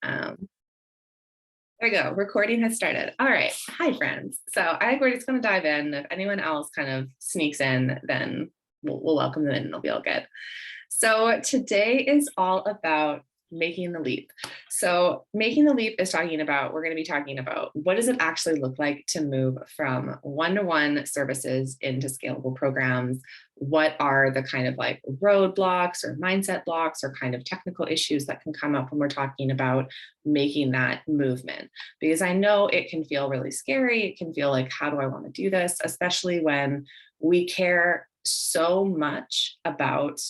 There we go. Recording has started. All right. Hi, friends. So I think we're just going to dive in. If anyone else kind of sneaks in, then we'll welcome them in and it'll be all good. So today is all about making the leap. So making the leap is we're going to be talking about what does it actually look like to move from one-to-one services into scalable programs? What are the kind of like roadblocks or mindset blocks or kind of technical issues that can come up when we're talking about making that movement? Because I know it can feel really scary. It can feel like, how do I want to do this? Especially when we care so much about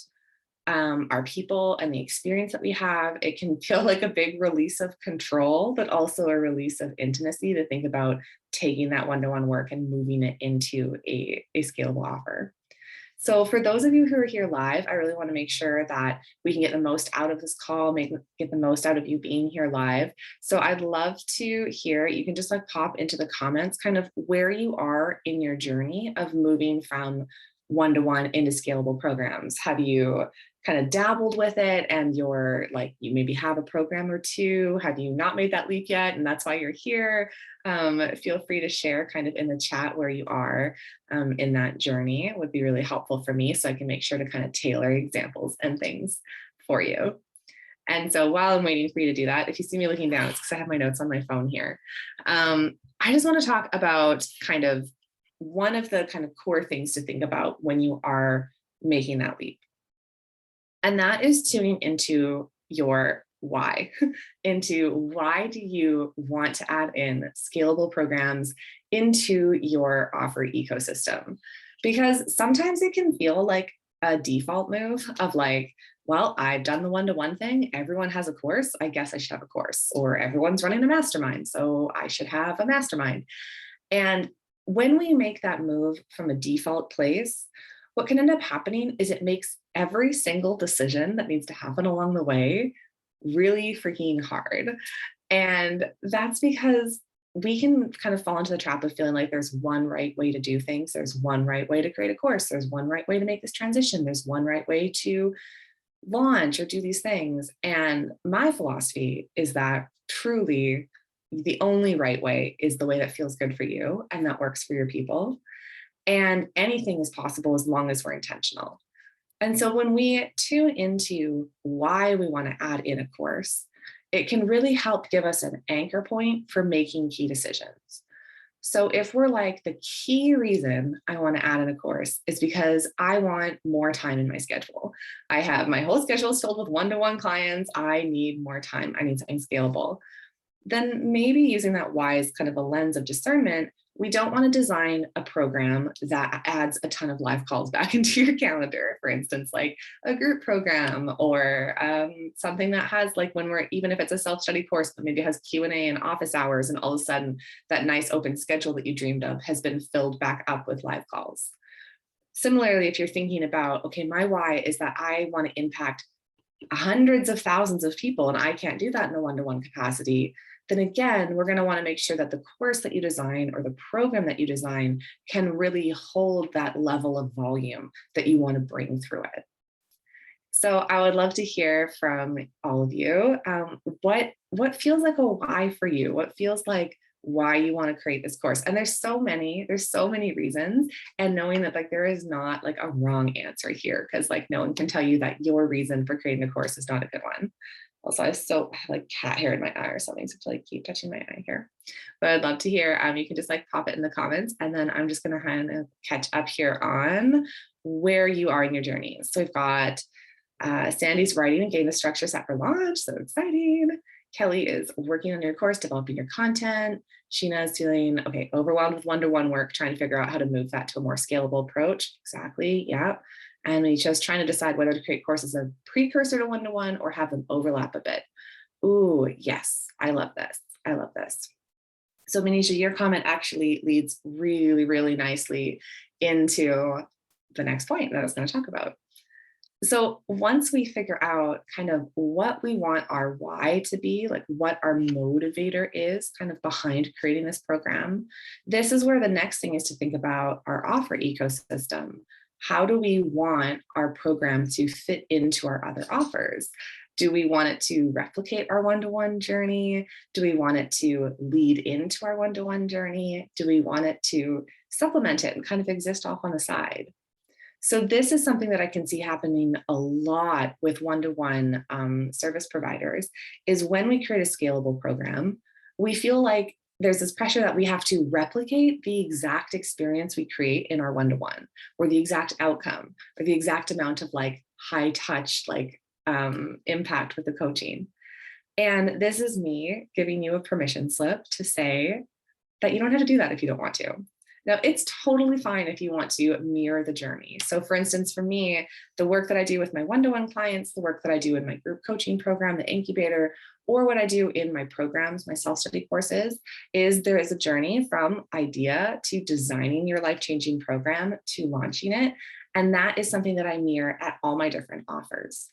our people and the experience that we have. It can feel like a big release of control, but also a release of intimacy to think about taking that one-to-one work and moving it into a scalable offer. So for those of you who are here live, I really want to make sure that we can get the most out of this call, get the most out of you being here live. So I'd love to hear, you can just like pop into the comments kind of where you are in your journey of moving from one-to-one into scalable programs. Have you kind of dabbled with it and you're like, you maybe have a program or two? Have you not made that leap yet? And that's why you're here. Feel free to share kind of in the chat where you are in that journey. It would be really helpful for me so I can make sure to kind of tailor examples and things for you. And so while I'm waiting for you to do that, if you see me looking down, it's because I have my notes on my phone here. I just want to talk about kind of one of the kind of core things to think about when you are making that leap. And that is tuning into your why, into why do you want to add in scalable programs into your offer ecosystem? Because sometimes it can feel like a default move of like, well, I've done the one-to-one thing. Everyone has a course. I guess I should have a course. Or everyone's running a mastermind, so I should have a mastermind. And when we make that move from a default place, what can end up happening is it makes every single decision that needs to happen along the way really freaking hard. And that's because we can kind of fall into the trap of feeling like there's one right way to do things. There's one right way to create a course. There's one right way to make this transition. There's one right way to launch or do these things. And my philosophy is that truly the only right way is the way that feels good for you and that works for your people. And anything is possible as long as we're intentional. And so when we tune into why we want to add in a course, it can really help give us an anchor point for making key decisions. So if we're like, the key reason I want to add in a course is because I want more time in my schedule. I have my whole schedule is filled with one-to-one clients. I need more time. I need something scalable. Then maybe using that why as kind of a lens of discernment, we don't want to design a program that adds a ton of live calls back into your calendar, for instance, like a group program or something that has like even if it's a self-study course, but maybe it has Q&A and office hours, and all of a sudden that nice open schedule that you dreamed of has been filled back up with live calls. Similarly, if you're thinking about, okay, my why is that I want to impact hundreds of thousands of people and I can't do that in a one-to-one capacity, then again, we're going to want to make sure that the course that you design or the program that you design can really hold that level of volume that you want to bring through it. So I would love to hear from all of you. What feels like a why for you? What feels like why you want to create this course? And there's so many reasons, and knowing that like there is not like a wrong answer here, because like no one can tell you that your reason for creating a course is not a good one. Also, I have like cat hair in my eye or something, so I have to like keep touching my eye here. But I'd love to hear, you can just like pop it in the comments, and then I'm just gonna kind of catch up here on where you are in your journey. So we've got Sandy's writing and getting the structure set for launch, so exciting. Kelly is working on your course, developing your content. Sheena is feeling, okay, overwhelmed with one-to-one work, trying to figure out how to move that to a more scalable approach. Exactly, yeah. And we just trying to decide whether to create courses as a precursor to one-to-one or have them overlap a bit. Ooh, yes, I love this. I love this. So Manisha, your comment actually leads really, really nicely into the next point that I was going to talk about. So once we figure out kind of what we want our why to be, like what our motivator is kind of behind creating this program, this is where the next thing is to think about our offer ecosystem. How do we want our program to fit into our other offers? Do we want it to replicate our one-to-one journey? Do we want it to lead into our one-to-one journey? Do we want it to supplement it and kind of exist off on the side? So this is something that I can see happening a lot with one-to-one service providers, is when we create a scalable program, we feel like there's this pressure that we have to replicate the exact experience we create in our one-to-one, or the exact outcome, or the exact amount of like high touch, like impact with the coaching. And this is me giving you a permission slip to say that you don't have to do that if you don't want to. Now, it's totally fine if you want to mirror the journey. So for instance, for me, the work that I do with my one-to-one clients, the work that I do in my group coaching program, the Incubator, or what I do in my programs, my self-study courses, is there is a journey from idea to designing your life-changing program to launching it. And that is something that I mirror at all my different offers.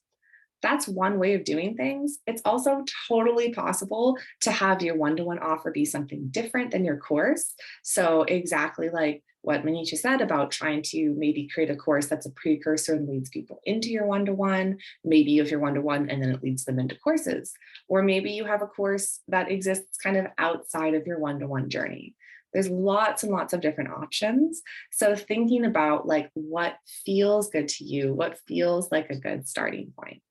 That's one way of doing things. It's also totally possible to have your one-to-one offer be something different than your course. So exactly like what Manisha said about trying to maybe create a course that's a precursor and leads people into your one-to-one. Maybe you have your one-to-one and then it leads them into courses. Or maybe you have a course that exists kind of outside of your one-to-one journey. There's lots and lots of different options. So thinking about like what feels good to you, what feels like a good starting point.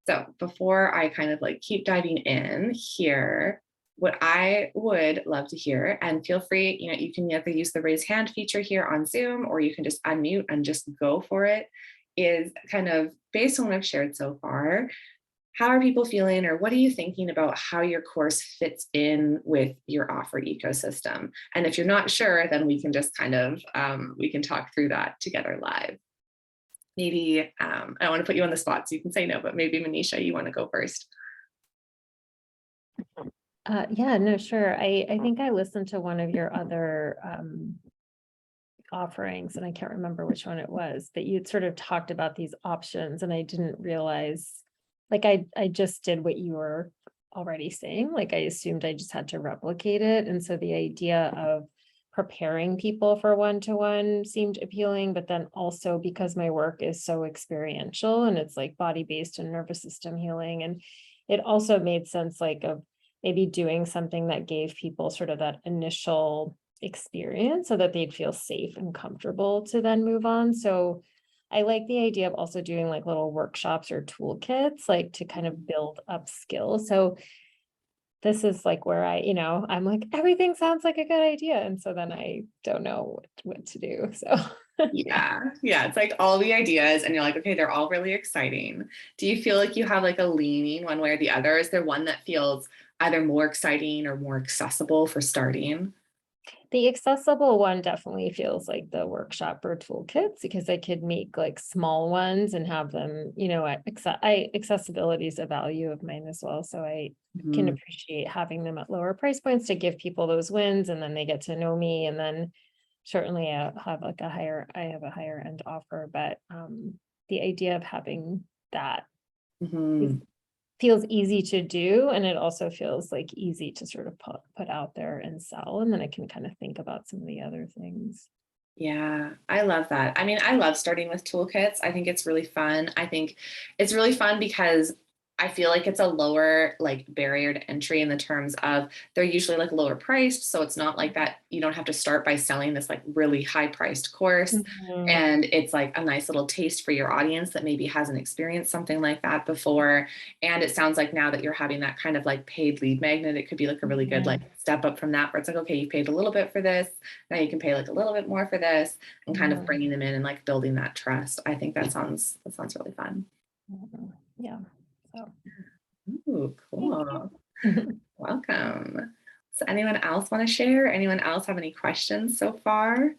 So before I kind of like keep diving in here, what I would love to hear, and feel free, you can either use the raise hand feature here on Zoom, or you can just unmute and just go for it, is kind of based on what I've shared so far. How are people feeling, or what are you thinking about how your course fits in with your offer ecosystem? And if you're not sure, then we can just kind of, we can talk through that together live. Maybe, I don't want to put you on the spot, so you can say no, but maybe Manisha, you want to go first. Yeah, no, sure. I think I listened to one of your other offerings, and I can't remember which one it was, but you'd sort of talked about these options, and I didn't realize, like, I just did what you were already saying. Like, I assumed I just had to replicate it. And so the idea of preparing people for one-to-one seemed appealing, but then also because my work is so experiential and it's like body-based and nervous system healing, and it also made sense like of maybe doing something that gave people sort of that initial experience so that they'd feel safe and comfortable to then move on. So I like the idea of also doing like little workshops or toolkits, like to kind of build up skills. So this is like where I'm like, everything sounds like a good idea. And so then I don't know what to do. So Yeah, it's like all the ideas and you're like, okay, they're all really exciting. Do you feel like you have like a leaning one way or the other? Is there one that feels either more exciting or more accessible for starting? the accessible one definitely feels like the workshop or toolkits, because I could make like small ones and have them, accessibility is a value of mine as well. So I can appreciate having them at lower price points to give people those wins, and then they get to know me. And then certainly I have a higher end offer, but the idea of having that feels easy to do, and it also feels like easy to sort of put out there and sell, and then I can kind of think about some of the other things. Yeah, I love that. I mean, I love starting with toolkits. I think it's really fun. I think it's really fun because I feel like it's a lower like barrier to entry in the terms of they're usually like lower priced. So it's not like that you don't have to start by selling this like really high priced course. And it's like a nice little taste for your audience that maybe hasn't experienced something like that before. And it sounds like now that you're having that kind of like paid lead magnet, it could be like a really good like step up from that, where it's like, okay, you paid a little bit for this. Now you can pay like a little bit more for this, and kind of bringing them in and like building that trust. I think that sounds really fun. Yeah. So. Ooh, cool. Welcome. So anyone else want to share? Anyone else have any questions so far?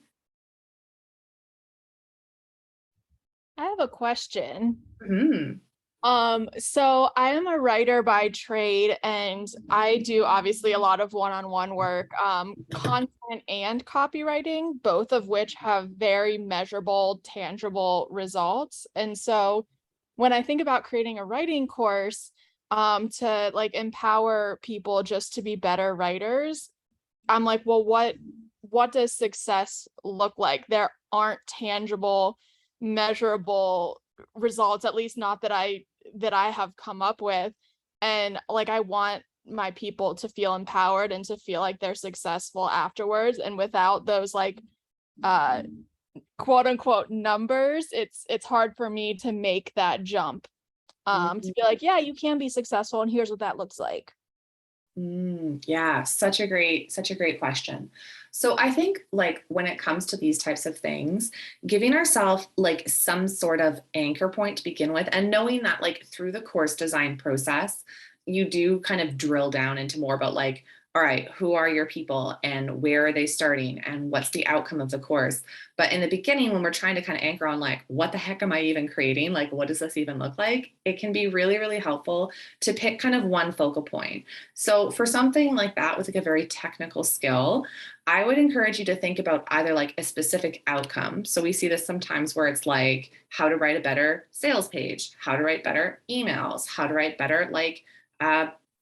I have a question. Mm-hmm. So I am a writer by trade, and I do obviously a lot of one-on-one work, content and copywriting, both of which have very measurable, tangible results. And so when I think about creating a writing course, to like empower people just to be better writers, I'm like, well, what does success look like? There aren't tangible, measurable results, at least not that I that I have come up with. And like, I want my people to feel empowered and to feel like they're successful afterwards. And without those like quote unquote numbers, it's hard for me to make that jump to be like, yeah, you can be successful and here's what that looks like. Yeah, such a great question. So I think like when it comes to these types of things, giving ourselves like some sort of anchor point to begin with, and knowing that like through the course design process, you do kind of drill down into more about like, all right, who are your people and where are they starting and what's the outcome of the course? But in the beginning, when we're trying to kind of anchor on like, what the heck am I even creating? Like, what does this even look like? It can be really, really helpful to pick kind of one focal point. So for something like that with like a very technical skill, I would encourage you to think about either like a specific outcome. So we see this sometimes where it's like how to write a better sales page, how to write better emails, how to write better like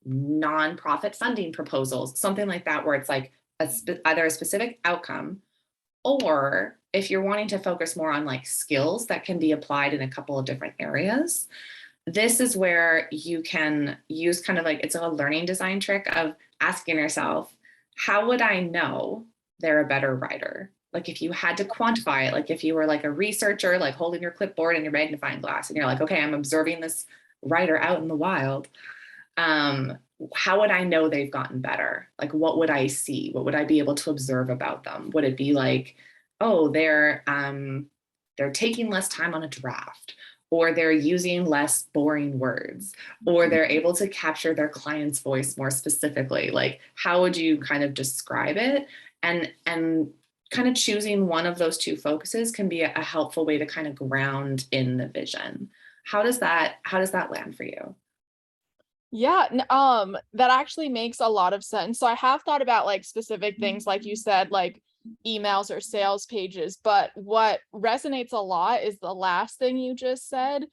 nonprofit funding proposals, something like that, where it's like either a specific outcome, or if you're wanting to focus more on like skills that can be applied in a couple of different areas, this is where you can use kind of like, it's a learning design trick of asking yourself, how would I know they're a better writer? Like if you had to quantify it, like if you were like a researcher, like holding your clipboard and your magnifying glass and you're like, okay, I'm observing this writer out in the wild. How would I know they've gotten better? Like, what would I see? What would I be able to observe about them? Would it be like, oh, they're taking less time on a draft, or they're using less boring words, or they're able to capture their client's voice more specifically? Like, how would you kind of describe it? And kind of choosing one of those two focuses can be a helpful way to kind of ground in the vision. How does that land for you? Yeah, that actually makes a lot of sense. So I have thought about like specific things, like you said, like emails or sales pages, but what resonates a lot is the last thing you just said,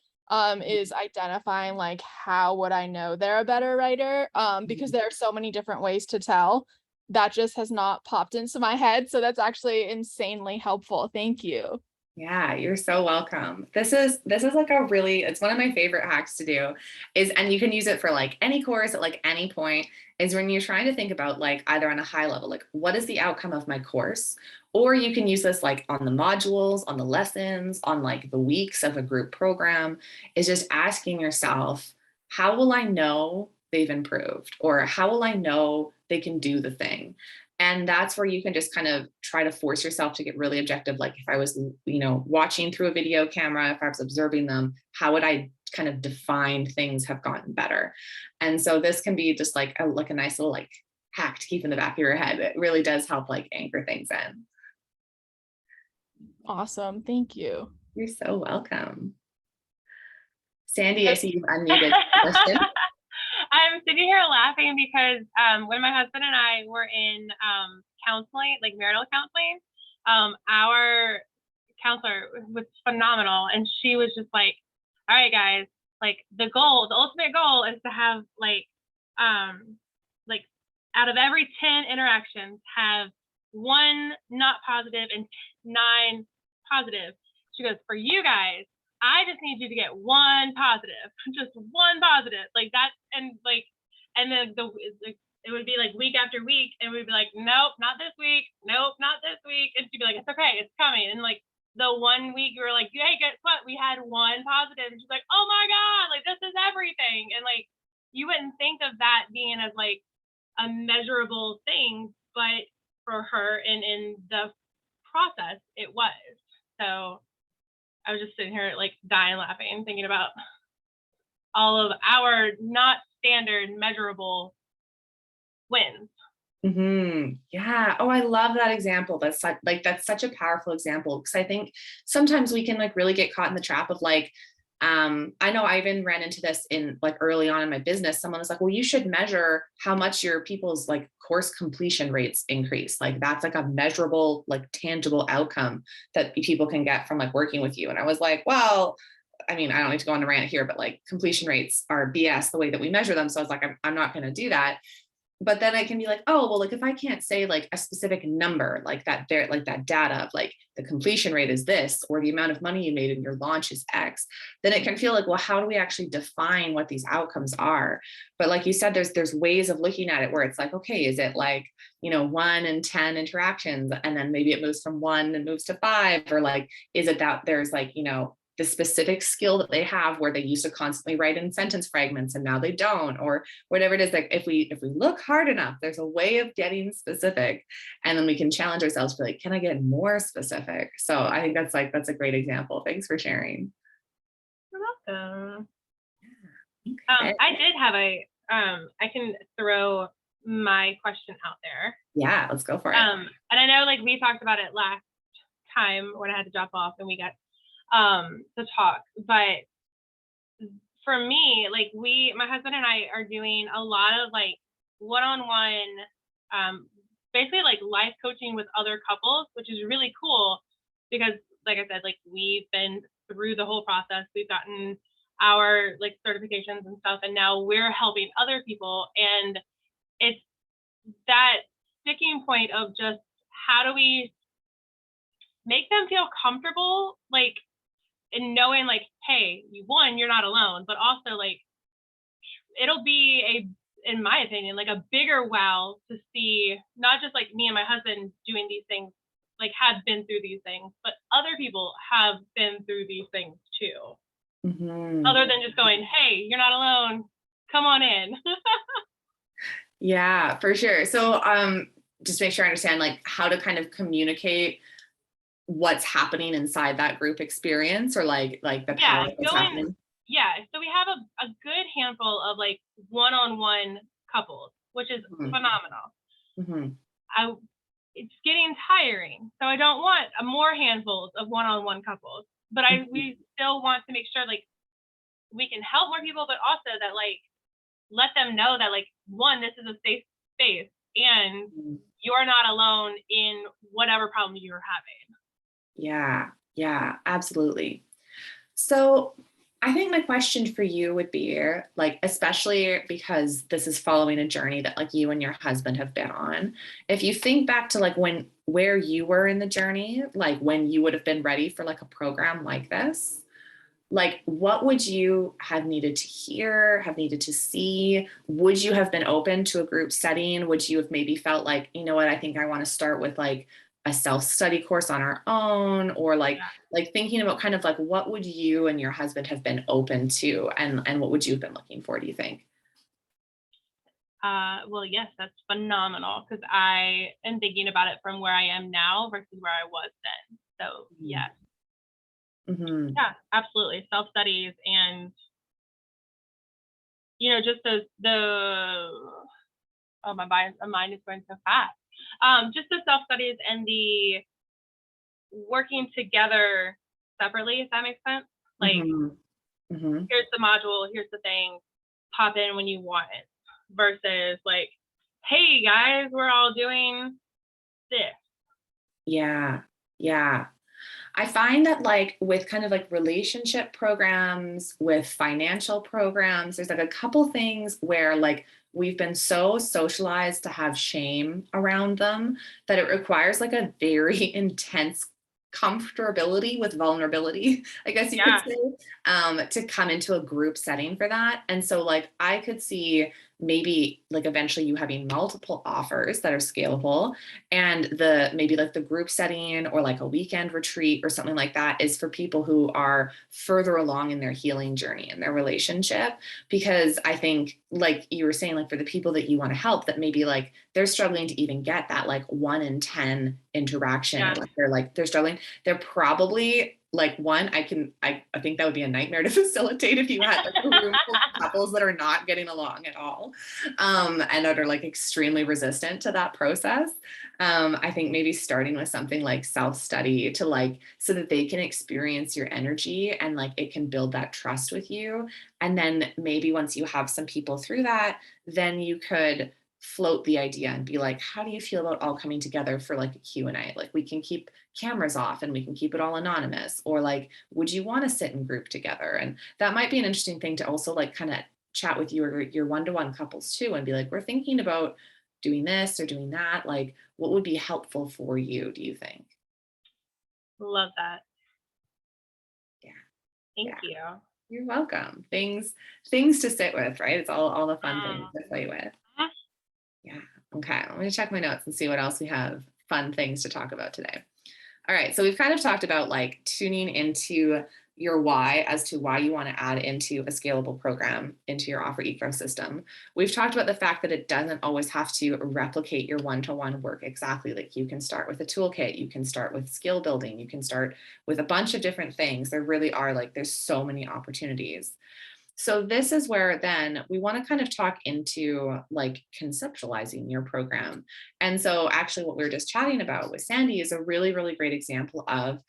is identifying like, how would I know they're a better writer? Because there are so many different ways to tell. That just has not popped into my head. So that's actually insanely helpful. Thank you. Yeah, you're so welcome. This is like a really, it's one of my favorite hacks to do is, and you can use it for like any course at like any point, is when you're trying to think about like either on a high level, like what is the outcome of my course? Or you can use this like on the modules, on the lessons, on like the weeks of a group program, is just asking yourself, how will I know they've improved? Or how will I know they can do the thing? And that's where you can just kind of try to force yourself to get really objective. Like if I was, watching through a video camera, if I was observing them, how would I kind of define things have gotten better? And so this can be just like a nice little like hack to keep in the back of your head. It really does help like anchor things in. Awesome. Thank you. You're so welcome. Sandy, I see you've unmuted. Question? I'm sitting here laughing because when my husband and I were in counseling, like marital counseling, our counselor was phenomenal. And she was just like, all right, guys, like the ultimate goal is to have like out of every 10 interactions, have 1 not positive and 9 positive. She goes, for you guys, I just need you to get 1 positive, just 1 positive, like that. And like, and then it would be like week after week, and we'd be like, nope, not this week. Nope, not this week. And she'd be like, it's okay, it's coming. And like the 1 week we were like, hey, guess what? We had 1 positive. And she's like, oh my God, like this is everything. And like, you wouldn't think of that being as like a measurable thing, but for her and in the process, it was. So I was just sitting here like dying laughing, thinking about all of our not standard measurable wins. Yeah. Oh, I love that example. That's such a powerful example, because I think sometimes we can like really get caught in the trap of like, I know I even ran into this in like early on in my business. Someone was like, well, you should measure how much your people's like course completion rates increase. Like that's like a measurable, like tangible outcome that people can get from like working with you. And I was like, well, I mean, I don't need to go on a rant here, but like completion rates are BS the way that we measure them. So I was like, I'm not going to do that. but then I can be like, oh, well, like if I can't say like a specific number, like that there, like that data of like the completion rate is this, or the amount of money you made in your launch is X, then it can feel like, well, how do we actually define what these outcomes are? But like you said, there's ways of looking at it where it's like, okay, is it like, 1 in 10 interactions, and then maybe it moves from 1 and moves to 5, or like, is it that there's like, the specific skill that they have where they used to constantly write in sentence fragments and now they don't, or whatever it is. Like if we look hard enough, there's a way of getting specific, and then we can challenge ourselves to like, can I get more specific? So I think that's a great example. Thanks for sharing. You're welcome. Okay. I did have I can throw my question out there. Yeah, let's go for it. And I know like we talked about it last time when I had to drop off and we got to talk, but for me, like my husband and I are doing a lot of like one-on-one, basically like life coaching with other couples, which is really cool because like I said, like we've been through the whole process, we've gotten our like certifications and stuff, and now we're helping other people. And it's that sticking point of just how do we make them feel comfortable, like, and knowing like, hey, you're not alone, but also like it'll be in my opinion, like a bigger wow to see not just like me and my husband doing these things, like have been through these things, but other people have been through these things too. Mm-hmm. Other than just going, hey, you're not alone, come on in. Yeah, for sure. So just make sure I understand like how to kind of communicate what's happening inside that group experience, or like the power that's happening. Yeah, so we have a good handful of like one-on-one couples, which is phenomenal. Mm-hmm. It's getting tiring, so I don't want more handfuls of one-on-one couples, but we still want to make sure like we can help more people, but also that like let them know that like, one, this is a safe space and you're not alone in whatever problem you're having. Yeah, absolutely. So I think my question for you would be like, especially because this is following a journey that like you and your husband have been on. If you think back to like where you were in the journey, like when you would have been ready for like a program like this, like what would you have needed to hear, have needed to see? Would you have been open to a group setting? Would you have maybe felt like, you know what, I think I want to start with like a self-study course on our own, or like thinking about kind of like what would you and your husband have been open to, and what would you have been looking for, do you think? Well, yes, that's phenomenal because I am thinking about it from where I am now versus where I was then. So yes. Mm-hmm. Yeah, absolutely. Self-studies and, just my mind is going so fast. Just the self-studies and the working together separately, if that makes sense. Like, here's the module, here's the thing, pop in when you want it, versus like, hey guys, we're all doing this. Yeah. I find that like with kind of like relationship programs, with financial programs, there's like a couple things where like we've been so socialized to have shame around them that it requires like a very intense comfortability with vulnerability, I guess you could say, to come into a group setting for that. And so like I could see maybe like eventually you having multiple offers that are scalable, and maybe like the group setting or like a weekend retreat or something like that is for people who are further along in their healing journey in their relationship. Because I think like you were saying, like for the people that you want to help, that maybe like they're struggling to even get that like 1 in 10 interaction, or like they're struggling, they're probably like I think that would be a nightmare to facilitate if you had like a room full of couples that are not getting along at all, and that are like extremely resistant to that process. I think maybe starting with something like self-study to like, so that they can experience your energy and like it can build that trust with you. And then maybe once you have some people through that, then you could float the idea and be like, how do you feel about all coming together for like a Q&A? Like we can keep cameras off and we can keep it all anonymous, or like, would you want to sit in group together? And that might be an interesting thing to also like kind of chat with your one-to-one couples too and be like, we're thinking about doing this or doing that. Like, what would be helpful for you, do you think? Love that. Yeah. Thank you. You're welcome. Things to sit with, right? It's all the fun things to play with. Yeah. Okay. I'm going to check my notes and see what else we have fun things to talk about today. All right. So we've kind of talked about like tuning into your why as to why you want to add into a scalable program into your offer ecosystem. We've talked about the fact that it doesn't always have to replicate your one-to-one work exactly. Like you can start with a toolkit, you can start with skill building, you can start with a bunch of different things. There really are like, there's so many opportunities. So this is where then we want to kind of talk into like conceptualizing your program. And so actually what we were just chatting about with Sandy is a really, really great example of,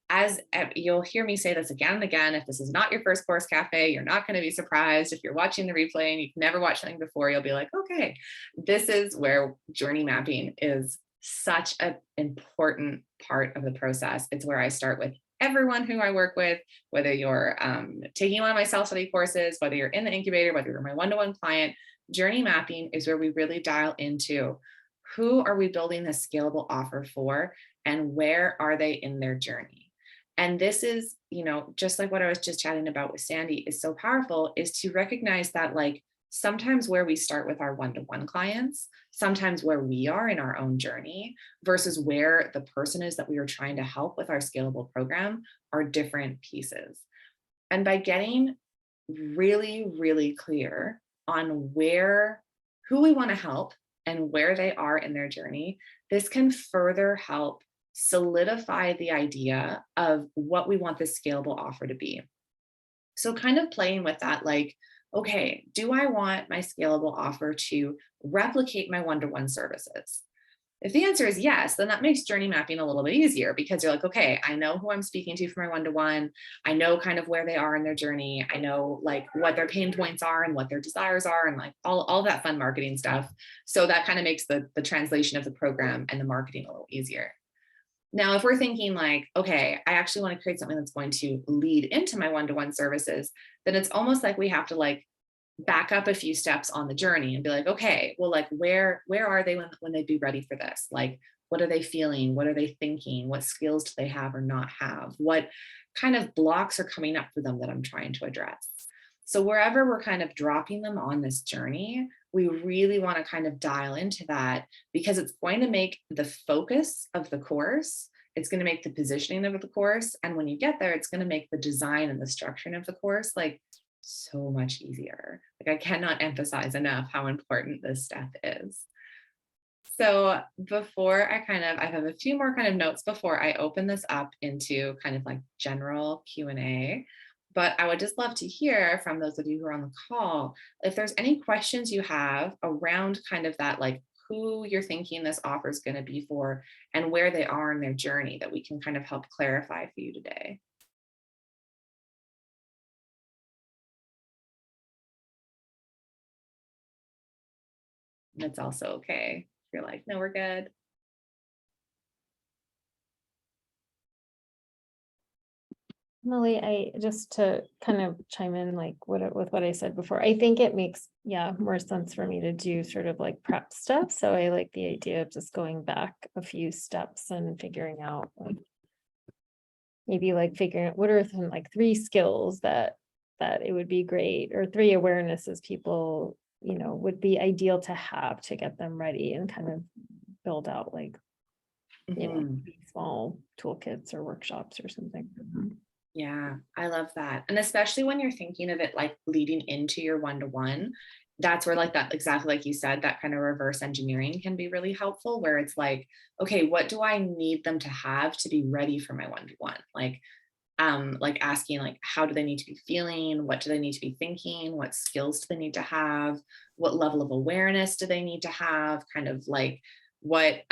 as you'll hear me say this again and again, if this is not your first course Café, you're not going to be surprised. If you're watching the replay and you've never watched something before, you'll be like, okay, this is where journey mapping is such an important part of the process. It's where I start with everyone who I work with, whether you're taking one of my self-study courses, whether you're in the incubator, whether you're my one-to-one client. Journey mapping is where we really dial into who are we building this scalable offer for and where are they in their journey. And this is, just like what I was just chatting about with Sandy is so powerful, is to recognize that like sometimes where we start with our one-to-one clients, sometimes where we are in our own journey versus where the person is that we are trying to help with our scalable program are different pieces. And by getting really, really clear on who we want to help and where they are in their journey, this can further help solidify the idea of what we want this scalable offer to be. So kind of playing with that, like, okay, do I want my scalable offer to replicate my one-to-one services? If the answer is yes, then that makes journey mapping a little bit easier because you're like, okay, I know who I'm speaking to for my one-to-one. I know kind of where they are in their journey. I know like what their pain points are and what their desires are and like all that fun marketing stuff. So that kind of makes the translation of the program and the marketing a little easier. Now, if we're thinking like, okay, I actually want to create something that's going to lead into my one-to-one services, then it's almost like we have to like back up a few steps on the journey and be like, okay, well, like where are they when they'd be ready for this? Like, what are they feeling? What are they thinking? What skills do they have or not have? What kind of blocks are coming up for them that I'm trying to address? So wherever we're kind of dropping them on this journey, we really want to kind of dial into that because it's going to make the focus of the course, it's going to make the positioning of the course. And when you get there, it's going to make the design and the structuring of the course like so much easier. Like I cannot emphasize enough how important this step is. So before I have a few more kind of notes before I open this up into kind of like general Q&A. But I would just love to hear from those of you who are on the call, if there's any questions you have around kind of that, like who you're thinking this offer is going to be for and where they are in their journey that we can kind of help clarify for you today. And it's also okay. If you're like, no, we're good. Emily, I just to kind of chime in like with what I said before, I think it makes more sense for me to do sort of like prep stuff. So I like the idea of just going back a few steps and figuring out like maybe like figuring out what are some like 3 skills that it would be great, or 3 awarenesses people would be ideal to have to get them ready and kind of build out like small toolkits or workshops or something. Yeah, I love that. And especially when you're thinking of it like leading into your one-to-one, that's where like that, exactly like you said, that kind of reverse engineering can be really helpful, where it's like, okay, what do I need them to have to be ready for my one-to-one? Like asking like, how do they need to be feeling? What do they need to be thinking? What skills do they need to have? What level of awareness do they need to have? Kind of like, what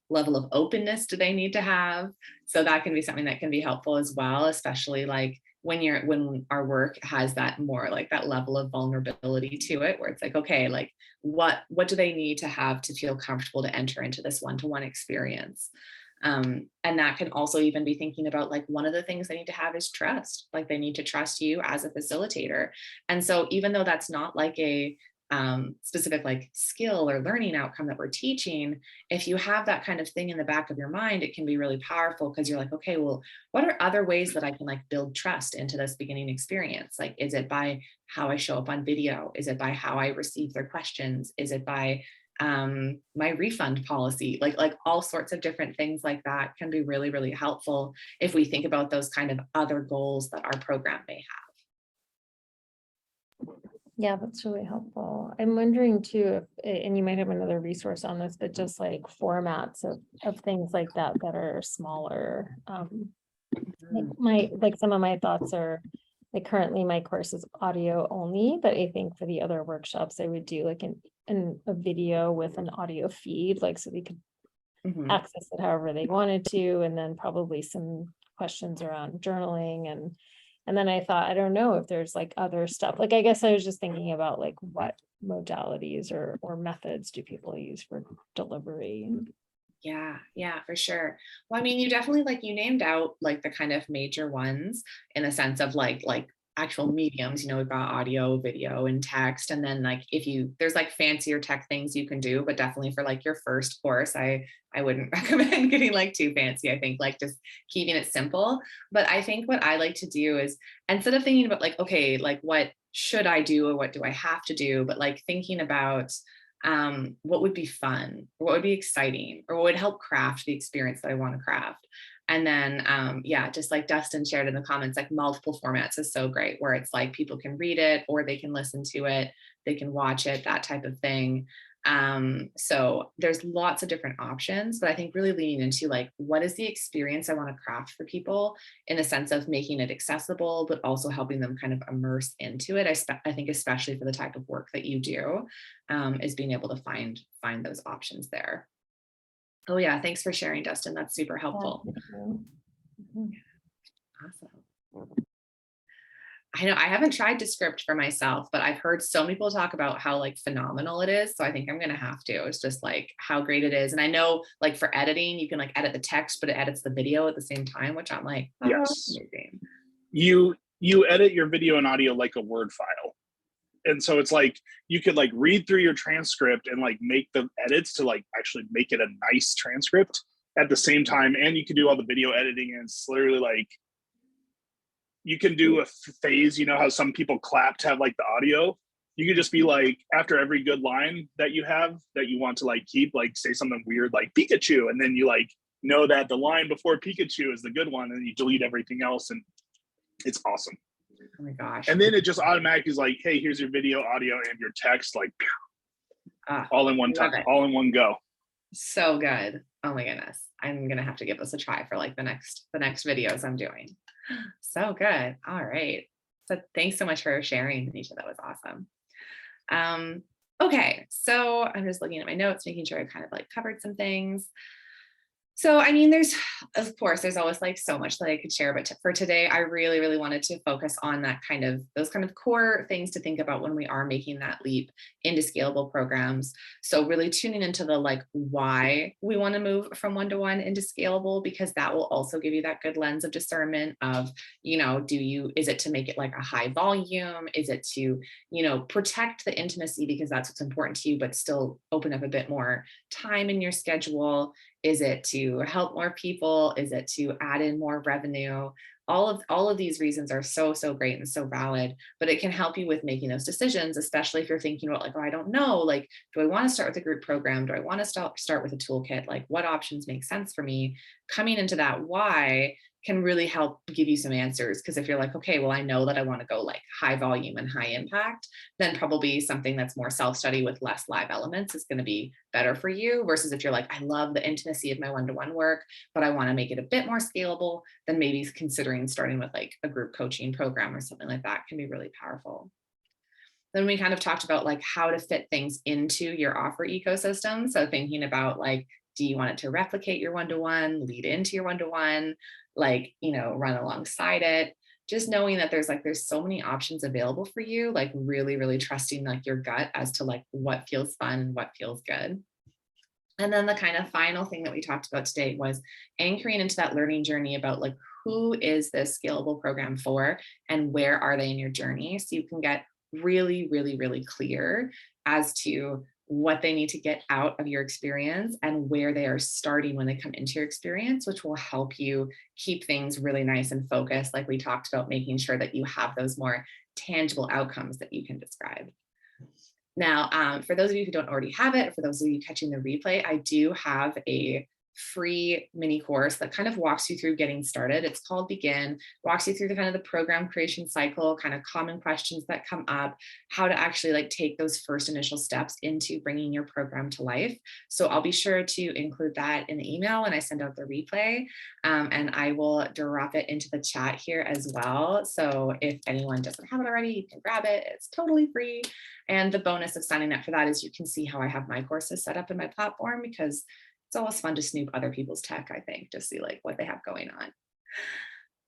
level of openness do they need to have? So that can be something that can be helpful as well, especially like when our work has that more like that level of vulnerability to it, where it's like, okay, like what do they need to have to feel comfortable to enter into this one-to-one experience? And that can also even be thinking about like, one of the things they need to have is trust. Like they need to trust you as a facilitator. And so even though that's not like a specific like skill or learning outcome that we're teaching, if you have that kind of thing in the back of your mind, it can be really powerful, because you're like, okay, well, what are other ways that I can like build trust into this beginning experience? Like, is it by how I show up on video? Is it by how I receive their questions? Is it by my refund policy? Like all sorts of different things like that can be really, really helpful if we think about those kind of other goals that our program may have. Yeah, that's really helpful. I'm wondering too, if, and you might have another resource on this, but just like formats of things like that are smaller. Like some of my thoughts are, like currently my course is audio only, but I think for the other workshops, I would do like a video with an audio feed, like so they could access it however they wanted to, and then probably some questions around journaling. And then I thought, I don't know if there's like other stuff. Like, I guess I was just thinking about like what modalities or methods do people use for delivery? Yeah, for sure. Well, I mean, you definitely, like, you named out like the kind of major ones in the sense of like actual mediums. We've got audio, video, and text. And then like there's like fancier tech things you can do, but definitely for like your first course, I wouldn't recommend getting like too fancy. I think like just keeping it simple. But I think what I like to do is, instead of thinking about like, okay, like what should I do or what do I have to do, but like thinking about what would be fun, or what would be exciting, or what would help craft the experience that I want to craft. And then, just like Dustin shared in the comments, like multiple formats is so great, where it's like people can read it or they can listen to it, they can watch it, that type of thing. So there's lots of different options, but I think really leaning into like, what is the experience I want to craft for people, in the sense of making it accessible, but also helping them kind of immerse into it. I think especially for the type of work that you do, is being able to find those options there. Oh yeah, thanks for sharing, Dustin. That's super helpful. Awesome. I know I haven't tried Descript for myself, but I've heard so many people talk about how like phenomenal it is. So I think I'm going to have to. It's just like how great it is. And I know like for editing, you can like edit the text, but it edits the video at the same time, which I'm like, oh, yes. amazing. You edit your video and audio like a Word file. And so it's like you could like read through your transcript and like make the edits to like actually make it a nice transcript at the same time. And you can do all the video editing, and it's literally like you can do a phase, how some people clap to have like the audio. You could just be like, after every good line that you have that you want to like keep, like say something weird like Pikachu, and then you like know that the line before Pikachu is the good one, and you delete everything else, and it's awesome. Oh my gosh. And then it just automatically is like, hey, here's your video, audio, and your text, like all in one time, all in one go. So good. Oh my goodness. I'm gonna have to give this a try for like the next videos I'm doing. So good. All right. So thanks so much for sharing, Anisha. That was awesome. Okay, so I'm just looking at my notes, making sure I kind of like covered some things. So, I mean, there's always like so much that I could share, but for today, I really, really wanted to focus on those kind of core things to think about when we are making that leap into scalable programs. So really tuning into the like why we want to move from one-to-one into scalable, because that will also give you that good lens of discernment of, is it to make it like a high volume? Is it to, protect the intimacy because that's what's important to you, but still open up a bit more time in your schedule? Is it to help more people? Is it to add in more revenue? All of these reasons are so, so great and so valid, but it can help you with making those decisions, especially if you're thinking about like, oh, I don't know, like, do I want to start with a group program? Do I want to start with a toolkit? Like, what options make sense for me? Coming into that why can really help give you some answers. Because if you're like, okay, well, I know that I want to go like high volume and high impact, then probably something that's more self-study with less live elements is going to be better for you, versus if you're like, I love the intimacy of my one-to-one work, but I want to make it a bit more scalable, then maybe considering starting with like a group coaching program or something like that can be really powerful. Then we kind of talked about like how to fit things into your offer ecosystem. So thinking about like, do you want it to replicate your one-to-one, lead into your one-to-one, like, run alongside it? Just knowing that there's so many options available for you, like really, really trusting like your gut as to like what feels fun and what feels good. And then the kind of final thing that we talked about today was anchoring into that learning journey about like, who is this scalable program for and where are they in your journey? So you can get really, really, really clear as to what they need to get out of your experience and where they are starting when they come into your experience, which will help you keep things really nice and focused. Like we talked about, making sure that you have those more tangible outcomes that you can describe. Now, for those of you who don't already have it, or for those of you catching the replay, I do have a free mini course that kind of walks you through getting started. It's called Begin, walks you through the kind of the program creation cycle, kind of common questions that come up, how to actually like take those first initial steps into bringing your program to life. So I'll be sure to include that in the email when I send out the replay, and I will drop it into the chat here as well. So if anyone doesn't have it already, you can grab it. It's totally free. And the bonus of signing up for that is you can see how I have my courses set up in my platform, because it's always fun to snoop other people's tech, I think, to see like what they have going on.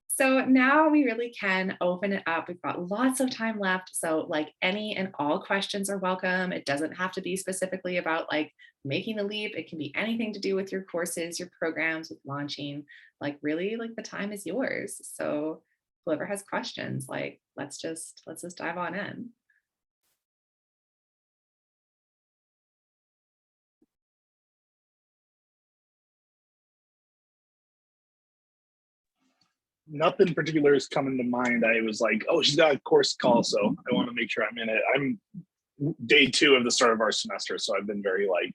So now we really can open it up. We've got lots of time left. So like any and all questions are welcome. It doesn't have to be specifically about like making the leap. It can be anything to do with your courses, your programs, with launching. Like really, like the time is yours. So whoever has questions, like let's just dive on in. Nothing particular is coming to mind. I was like, oh, she's got a course call, so I want to make sure I'm in it. I'm day 2 of the start of our semester, so I've been very like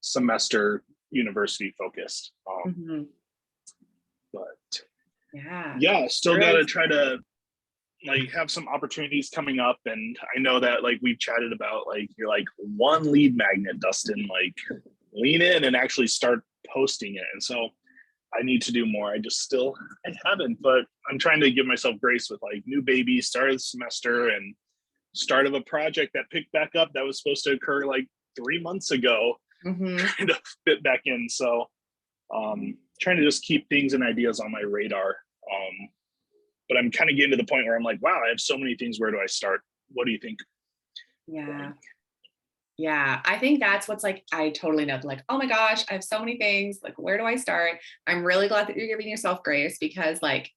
semester university focused. But yeah, still got to try to like have some opportunities coming up. And I know that like we've chatted about, like you're like one lead magnet, Dustin, like lean in and actually start posting it. And so I need to do more. I haven't, but I'm trying to give myself grace with like new baby, start of the semester, and start of a project that picked back up that was supposed to occur like 3 months ago, trying to fit back in. So trying to just keep things and ideas on my radar. But I'm kind of getting to the point where I'm like, wow, I have so many things. Where do I start? What do you think? Yeah. Yeah, I think that's what's like, I totally know, like, oh my gosh, I have so many things, like, where do I start? I'm really glad that you're giving yourself grace, because like,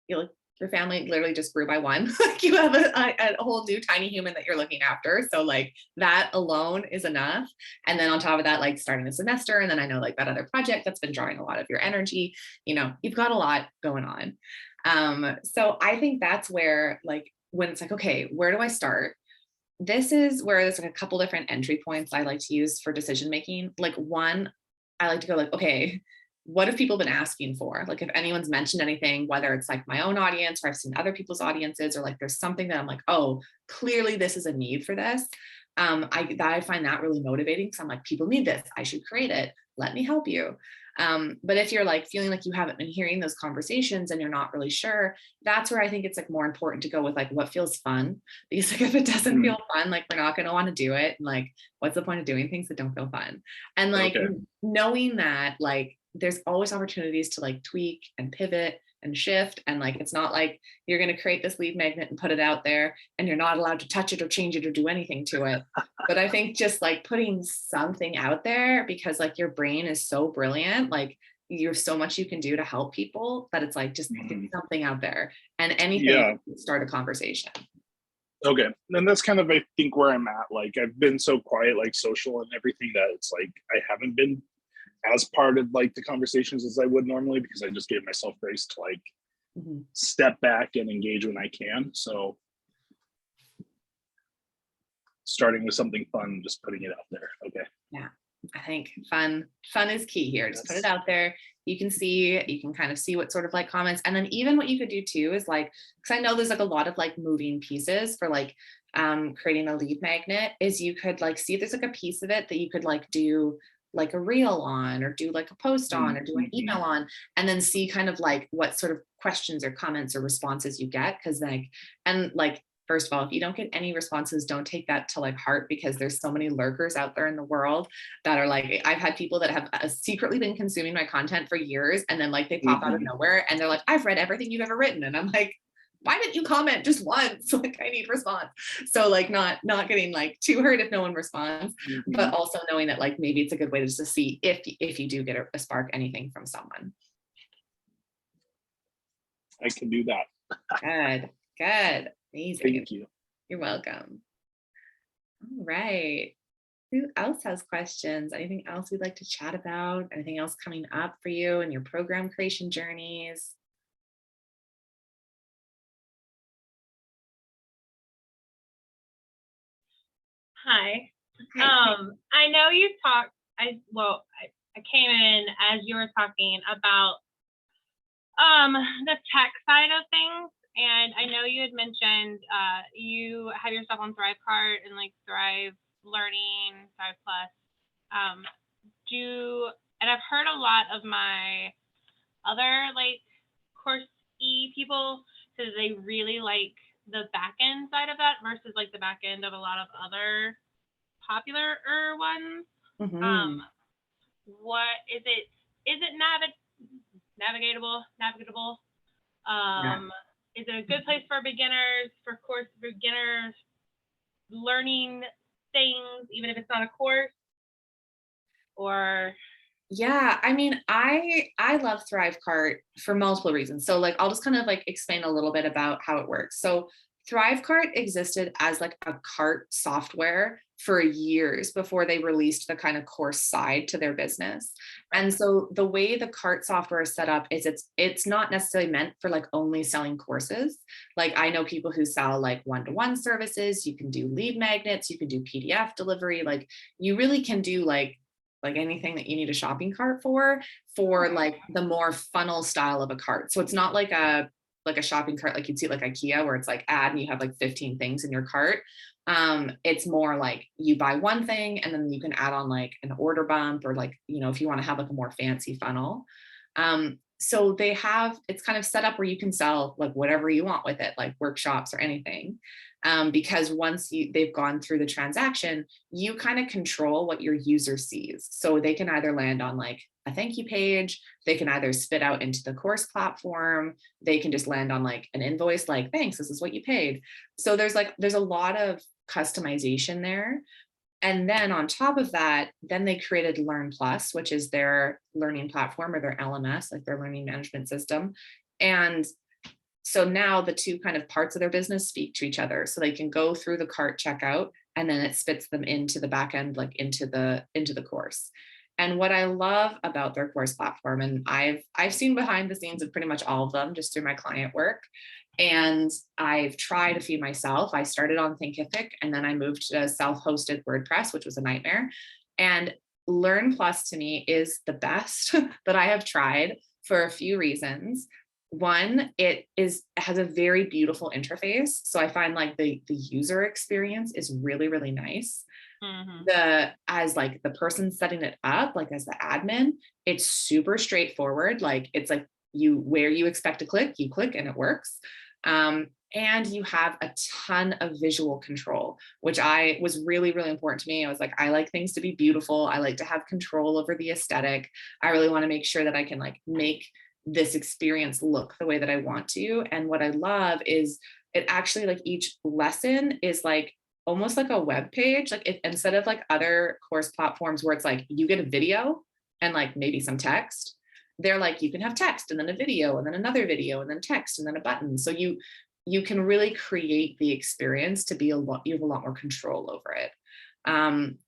your family literally just grew by one. Like you have a whole new tiny human that you're looking after. So like that alone is enough. And then on top of that, like starting the semester, and then I know like that other project that's been drawing a lot of your energy, you've got a lot going on. So I think that's where like, when it's like, okay, where do I start? This is where there's like a couple different entry points I like to use for decision making. Like one, I like to go like, okay, what have people been asking for? Like if anyone's mentioned anything, whether it's like my own audience or I've seen other people's audiences, or like there's something that I'm like, oh, clearly this is a need for this. I find that really motivating, because I'm like, people need this. I should create it. Let me help you. But if you're like feeling like you haven't been hearing those conversations and you're not really sure, that's where I think it's like more important to go with like what feels fun. Because like if it doesn't feel fun, like we're not going to want to do it. And like, what's the point of doing things that don't feel fun? And like knowing that like there's always opportunities to like tweak and pivot and shift. And like, it's not like you're going to create this lead magnet and put it out there and you're not allowed to touch it or change it or do anything to it. But I think just like putting something out there, because like your brain is so brilliant, like there's so much you can do to help people, that it's like just get something out there, and anything start a conversation. Okay. And that's kind of, I think, where I'm at. Like I've been so quiet, like social and everything, that it's like I haven't been as part of like the conversations as I would normally, because I just gave myself grace to like step back and engage when I can. So starting with something fun, just putting it out there. Okay. Yeah. I think fun is key here. Just put it out there. You can kind of see what sort of like comments. And then even what you could do too is like, because I know there's like a lot of like moving pieces for like creating a lead magnet, is you could like see if there's like a piece of it that you could like do like a reel on, or do like a post on, or do an email on, and then see kind of like what sort of questions or comments or responses you get. Because like, and like, first of all, if you don't get any responses, don't take that to like heart, because there's so many lurkers out there in the world that are like, I've had people that have secretly been consuming my content for years, and then like they pop out of nowhere and they're like, I've read everything you've ever written. And I'm like, why didn't you comment just once? Like, I need response. So like not getting like too hurt if no one responds, but also knowing that like maybe it's a good way just to see if you do get a spark anything from someone. I can do that. Good. Amazing. Thank you. You're welcome. All right. Who else has questions? Anything else we'd like to chat about? Anything else coming up for you in your program creation journeys? Hi. Hi. I know you talked, I came in as you were talking about the tech side of things. And I know you had mentioned you have your stuff on Thrivecart and like Thrive Learning, Thrive Plus. And I've heard a lot of my other like course-y people say they really like the back end side of that versus like the back end of a lot of other popular ones. What is it? Is it navigatable? Is it a good place for beginners, beginners learning things, even if it's not a course? Or yeah, I mean, I love Thrivecart for multiple reasons. So like, I'll just kind of like explain a little bit about how it works. So Thrivecart existed as like a cart software for years before they released the kind of course side to their business. And so the way the cart software is set up is it's not necessarily meant for like only selling courses. Like I know people who sell like one-to-one services, you can do lead magnets, you can do PDF delivery, like you really can do like anything that you need a shopping cart for like the more funnel style of a cart. So it's not like a shopping cart like you'd see like IKEA where it's like add and you have like 15 things in your cart. It's more like you buy one thing and then you can add on like an order bump or like, you know, if you want to have like a more fancy funnel. So it's kind of set up where you can sell like whatever you want with it, like workshops or anything. Because once they've gone through the transaction, you kind of control what your user sees. So they can either land on like a thank you page, they can either spit out into the course platform, they can just land on like an invoice, like, thanks, this is what you paid. So there's a lot of customization there. And then on top of that, then they created Learn Plus, which is their learning platform or their LMS, like their learning management system. And so now the two kind of parts of their business speak to each other. So they can go through the cart checkout and then it spits them into the back end, like into the course. And what I love about their course platform, and I've seen behind the scenes of pretty much all of them just through my client work. And I've tried a few myself. I started on Thinkific and then I moved to self-hosted WordPress, which was a nightmare. And Learn Plus to me is the best that I have tried for a few reasons. One, it has a very beautiful interface. So I find like the user experience is really, really nice. As like the person setting it up, like as the admin, it's super straightforward. Like it's like where you expect to click, you click and it works. And you have a ton of visual control, which was really, really important to me. I was like, I like things to be beautiful. I like to have control over the aesthetic. I really want to make sure that I can like make this experience look the way that I want to. And what I love is it actually like each lesson is like almost like a web page. Like instead of like other course platforms where it's like you get a video and like maybe some text, they're like you can have text and then a video and then another video and then text and then a button. So you can really create the experience to be you have a lot more control over it.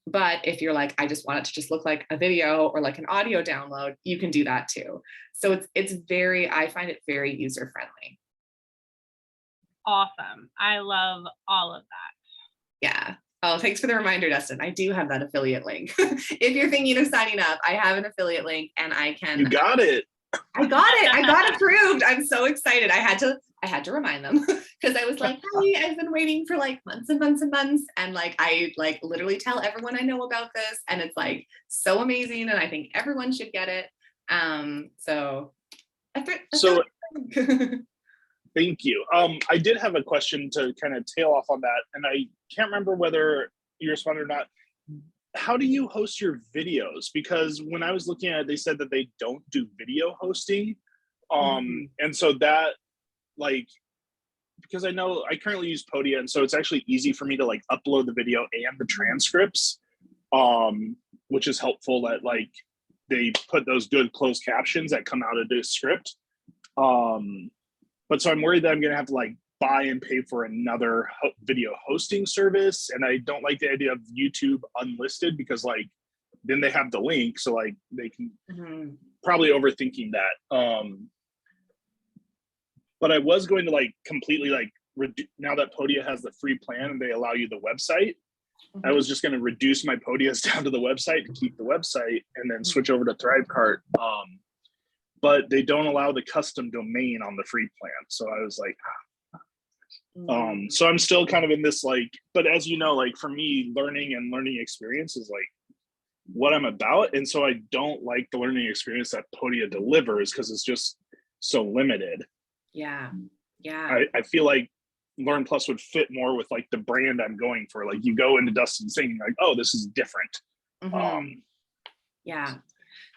But if you're like, I just want it to just look like a video or like an audio download, you can do that too. So I find it very user friendly. Awesome. I love all of that. Yeah. Oh, thanks for the reminder, Dustin. I do have that affiliate link. If you're thinking of signing up, I have an affiliate link and I can. You got it. I got it. I got approved. I'm so excited. I had to remind them because I was like, hey, I've been waiting for like months and months and months. And like, I like literally tell everyone I know about this and it's like so amazing. And I think everyone should get it. So thank you. I did have a question to kind of tail off on that. And I can't remember whether you responded or not. How do you host your videos? Because when I was looking at it, they said that they don't do video hosting. And so that like, because I know I currently use Podia, and so it's actually easy for me to like upload the video and the transcripts, which is helpful that like they put those good closed captions that come out of the script. But so I'm worried that I'm going to have to like buy and pay for another video hosting service. And I don't like the idea of YouTube unlisted, because like then they have the link. So like they can probably overthinking that. But I was going to like completely like, now that Podia has the free plan and they allow you the website, I was just going to reduce my Podias down to the website to keep the website and then switch over to ThriveCart. But they don't allow the custom domain on the free plan. So I was like, so I'm still kind of in this like, but as you know, like for me, learning experience is like what I'm about. And so I don't like the learning experience that Podia delivers because it's just so limited. Yeah. I feel like Learn Plus would fit more with like the brand I'm going for. Like you go into Dustin's thing like, oh, this is different. Yeah.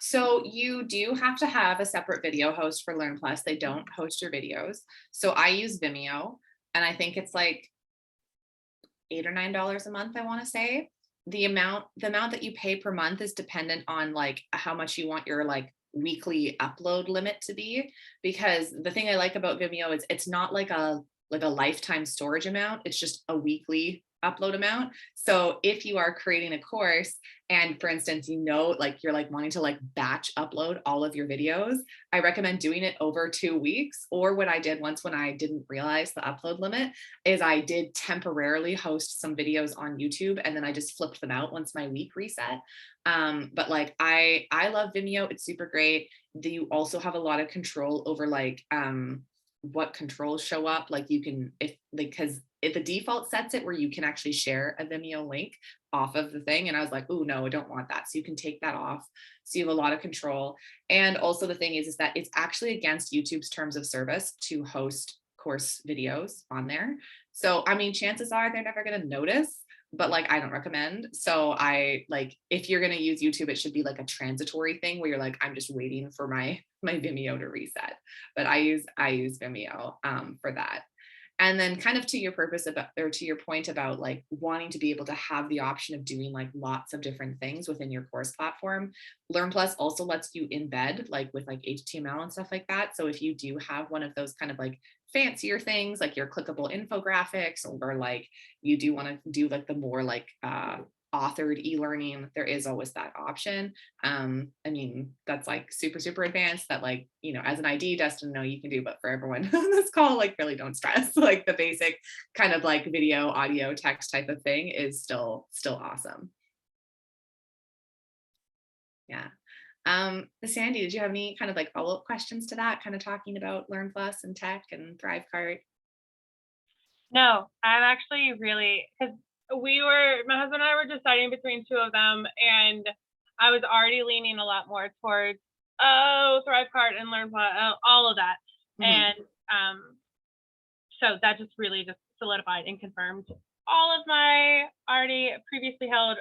So you do have to have a separate video host for Learn Plus. They don't host your videos. So I use Vimeo, and I think it's like $8 or $9 a month, I want to say. The amount that you pay per month is dependent on like how much you want your like weekly upload limit to be, because the thing I like about Vimeo is it's not like a lifetime storage amount. It's just a weekly upload amount. So if you are creating a course and for instance, like you're like wanting to like batch upload all of your videos, I recommend doing it over 2 weeks. Or what I did once when I didn't realize the upload limit is I did temporarily host some videos on YouTube and then I just flipped them out once my week reset. But like I love Vimeo. It's super great. You also have a lot of control over like what controls show up. Like you can, because the default sets it where you can actually share a Vimeo link off of the thing. And I was like, oh no, I don't want that. So you can take that off. So you have a lot of control. And also the thing is that it's actually against YouTube's terms of service to host course videos on there. So, I mean, chances are they're never going to notice, but like, I don't recommend. So I like, if you're going to use YouTube, it should be like a transitory thing where you're like, I'm just waiting for my Vimeo to reset. But I use Vimeo for that. And then kind of to your purpose about, or to your point about like wanting to be able to have the option of doing like lots of different things within your course platform, Learn Plus also lets you embed like with like HTML and stuff like that. So if you do have one of those kind of like fancier things, like your clickable infographics, or like you do want to do like the more like authored e-learning, there is always that option. I mean, that's like super, super advanced that like, as an ID, Dustin, know you can do, but for everyone on this call, like really don't stress. Like the basic kind of like video, audio, text type of thing is still awesome. Yeah. Sandy, did you have any kind of like follow-up questions to that, kind of talking about Learn Plus and tech and ThriveCart? No, I'm actually really, because my husband and I were deciding between two of them, and I was already leaning a lot more towards, ThriveCart and Learn Plus, all of that. And so that just really just solidified and confirmed all of my already previously held,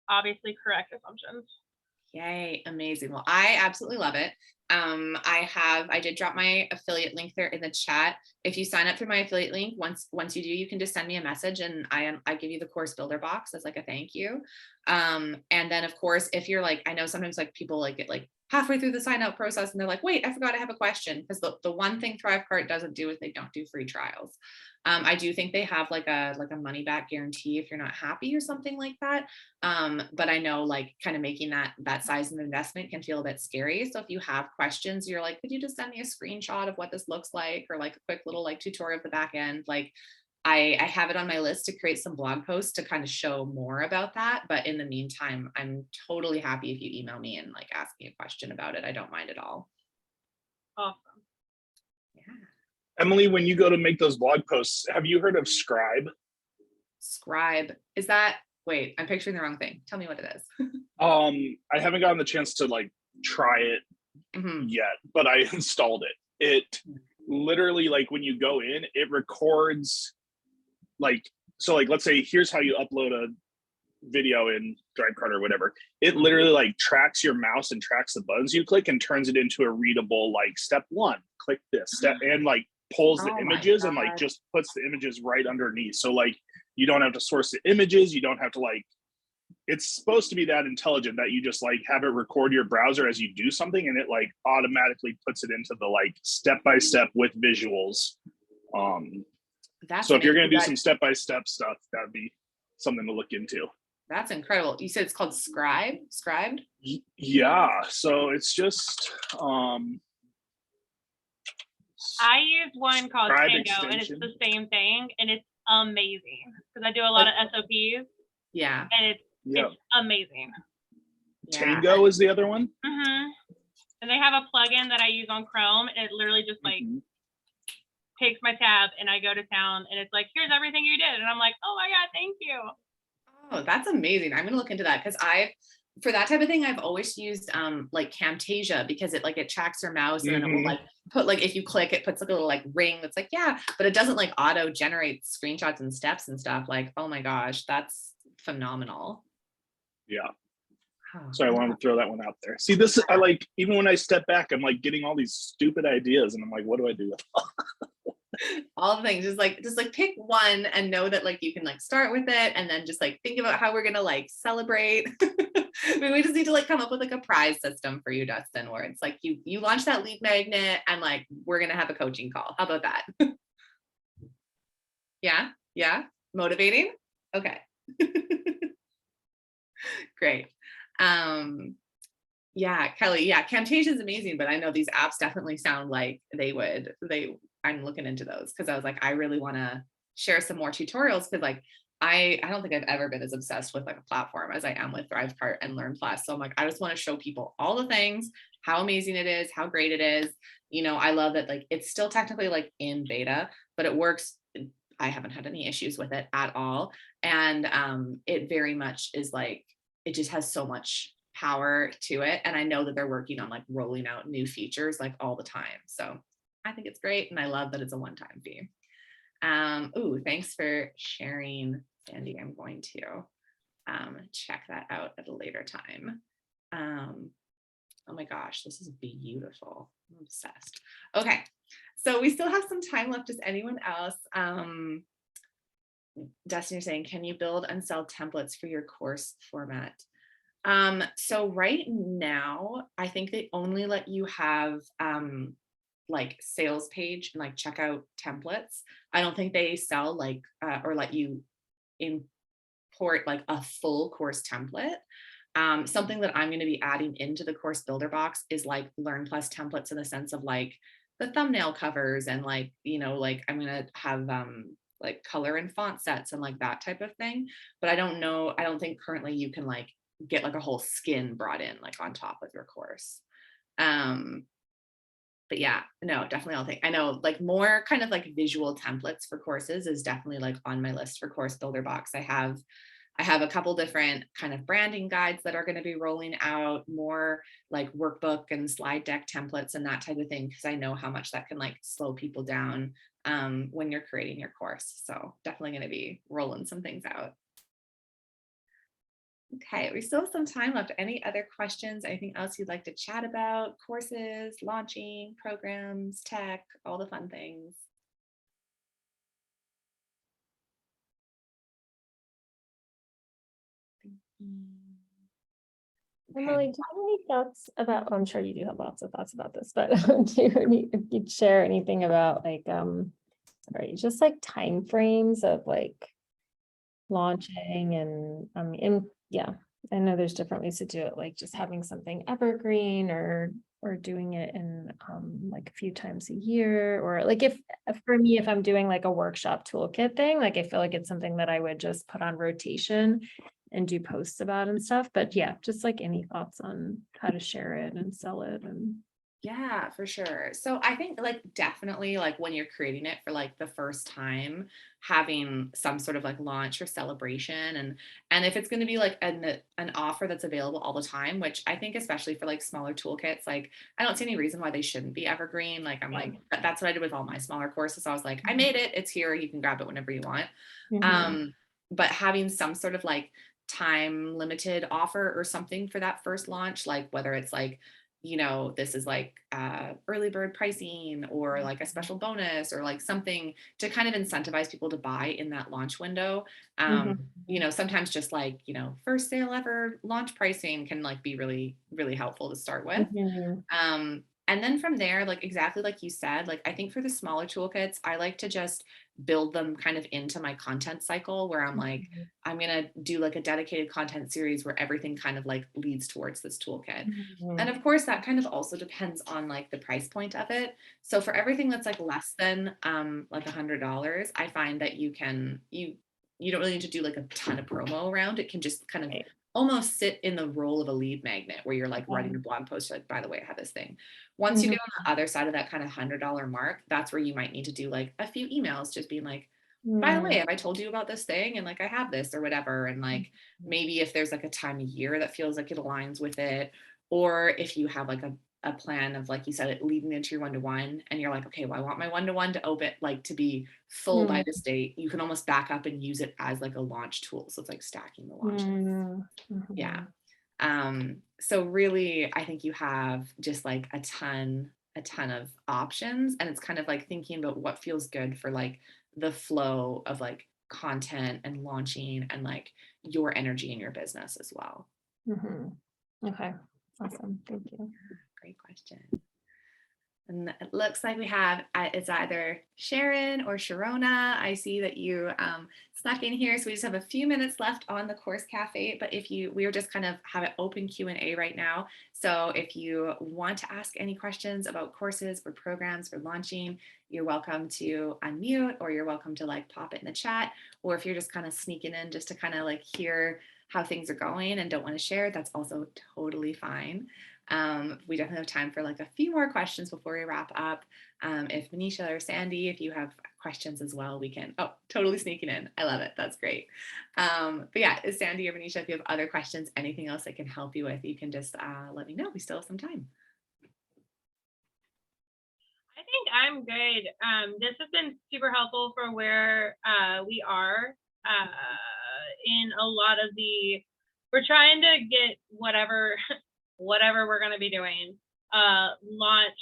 obviously correct assumptions. Yay, amazing. Well, I absolutely love it. I did drop my affiliate link there in the chat. If you sign up through my affiliate link, once you do, you can just send me a message and I give you the course builder box as like a thank you. And then of course, if you're like, I know sometimes like people like get like halfway through the sign up process and they're like, wait, I forgot I have a question. Because the one thing ThriveCart doesn't do is they don't do free trials. I do think they have like a money back guarantee if you're not happy or something like that. But I know like kind of making that size of investment can feel a bit scary. So if you have questions, you're like, could you just send me a screenshot of what this looks like, or like a quick little like tutorial of the back end? Like I have it on my list to create some blog posts to kind of show more about that. But in the meantime, I'm totally happy if you email me and like ask me a question about it. I don't mind at all. Awesome. Yeah. Emily, when you go to make those blog posts, have you heard of Scribe? Scribe, is that, wait, I'm picturing the wrong thing. Tell me what it is. I haven't gotten the chance to like try it yet, but I installed it. It literally, like when you go in, it records like, so like, let's say, here's how you upload a video in ThriveCart or whatever. It literally like tracks your mouse and tracks the buttons you click and turns it into a readable, like step one, click this step, and like pulls the Oh my images and like God. just puts the images right underneath. So like you don't have to source the images, you don't have to like, it's supposed to be that intelligent that you just like have it record your browser as you do something, and it like automatically puts it into the like step-by-step with visuals. That's So if you're going to do amazing. some step-by-step stuff, that'd be something to look into. That's incredible. You said it's called Scribed? Yeah, so it's just I use one called Scribe Tango, and it's extension. the same thing, and it's amazing because I do a lot of SOPs, Yeah. and Yeah, it's amazing. Yeah. Tango is the other one. And they have a plugin that I use on Chrome, and it literally just like takes my tab, and I go to town, and it's like, here's everything you did, and I'm like, oh my God, thank you. Oh, that's amazing. I'm gonna look into that because for that type of thing, I've always used like Camtasia, because it tracks your mouse and then it will like put like, if you click, it puts like a little like ring that's like, yeah, but it doesn't like auto generate screenshots and steps and stuff. Like, oh my gosh, that's phenomenal. Yeah. Oh, So I wanted to throw that one out there. See, this, I like, even when I step back, I'm like getting all these stupid ideas and I'm like, what do I do? all the things, just like pick one and know that like you can like start with it, and then just like think about how we're gonna like celebrate. I mean, we just need to like come up with like a prize system for you, Dustin, where it's like you launch that lead magnet and like we're gonna have a coaching call. How about that? Yeah, motivating. Okay. Great. Yeah, Kelly, yeah, Camtasia is amazing, but I know these apps definitely sound like I'm looking into those because I was like, I really want to share some more tutorials, because like I don't think I've ever been as obsessed with like a platform as I am with ThriveCart and Learn Plus. So I'm like, I just want to show people all the things, how amazing it is, how great it is. You know, I love that like it's still technically like in beta, but it works. I haven't had any issues with it at all. And it very much is like, it just has so much power to it. And I know that they're working on like rolling out new features like all the time. So I think it's great. And I love that it's a one-time fee. Ooh, thanks for sharing, Sandy. I'm going to check that out at a later time. Oh my gosh, this is beautiful. I'm obsessed. Okay, so we still have some time left. Does anyone else? Dustin, you're saying, can you build and sell templates for your course format? So right now, I think they only let you have like sales page and like checkout templates. I don't think they sell like or let you import like a full course template. Something that I'm going to be adding into the course builder box is like Learn Plus templates, in the sense of like the thumbnail covers and like, you know, like I'm going to have like color and font sets and like that type of thing. But I don't think currently you can like get like a whole skin brought in like on top of your course. But yeah, no, definitely I'll think. I know like more kind of like visual templates for courses is definitely like on my list for course builder box. I have a couple different kind of branding guides that are going to be rolling out, more like workbook and slide deck templates and that type of thing, because I know how much that can like slow people down when you're creating your course. So definitely going to be rolling some things out. Okay, we still have some time left. Any other questions? Anything else you'd like to chat about? Courses, launching, programs, tech, all the fun things. Emily, do you have any thoughts about, I'm sure you do have lots of thoughts about this, but if you'd share anything about like, right, just like timeframes of like launching and yeah, I know there's different ways to do it, like just having something evergreen or doing it in like a few times a year, or like if for me, if I'm doing like a workshop toolkit thing, like I feel like it's something that I would just put on rotation and do posts about and stuff. But yeah, just like any thoughts on how to share it and sell it. And yeah, for sure. So I think like definitely like when you're creating it for like the first time, having some sort of like launch or celebration, and if it's going to be like an offer that's available all the time, which I think especially for like smaller toolkits, like I don't see any reason why they shouldn't be evergreen. Like I'm like, that's what I did with all my smaller courses. I was like, I made it, it's here, you can grab it whenever you want. But having some sort of like time limited offer or something for that first launch, like whether it's like, you know, this is like early bird pricing or like a special bonus or like something to kind of incentivize people to buy in that launch window. You know, sometimes just like, you know, first sale ever launch pricing can like be really, really helpful to start with. And then from there, like exactly like you said, like I think for the smaller toolkits, I like to just build them kind of into my content cycle where I'm like, I'm going to do like a dedicated content series where everything kind of like leads towards this toolkit. And of course, that kind of also depends on like the price point of it. So for everything that's like less than like $100, I find that you don't really need to do like a ton of promo around. It can just kind of almost sit in the role of a lead magnet where you're like writing a blog post, like, by the way, I have this thing. Once you get on the other side of that kind of $100 mark, that's where you might need to do like a few emails, just being like, by the way, have I told you about this thing? And like, I have this or whatever. And like, maybe if there's like a time of year that feels like it aligns with it, or if you have like a plan of, like you said, it leading into your one-to-one, and you're like, okay, well, I want my one-to-one to open, like to be full by this date. You can almost back up and use it as like a launch tool. So it's like stacking the launches. Yeah. So really, I think you have just like a ton of options, and it's kind of like thinking about what feels good for like the flow of like content and launching and like your energy in your business as well. Okay, awesome. Thank you. Great question. And it looks like we have, it's either Sharon or Sharona. I see that you snuck in here. So we just have a few minutes left on the Course Cafe, but we are just kind of have an open Q&A right now. So if you want to ask any questions about courses or programs or launching, you're welcome to unmute, or you're welcome to like pop it in the chat. Or if you're just kind of sneaking in just to kind of like hear how things are going and don't want to share, that's also totally fine. We definitely have time for like a few more questions before we wrap up. If Manisha or Sandy, if you have questions as well, we can, totally sneaking in. I love it. That's great. But yeah, Sandy or Manisha, if you have other questions, anything else I can help you with, you can just let me know. We still have some time. I think I'm good. This has been super helpful for where we are in a lot of we're trying to get whatever we're going to be doing launched.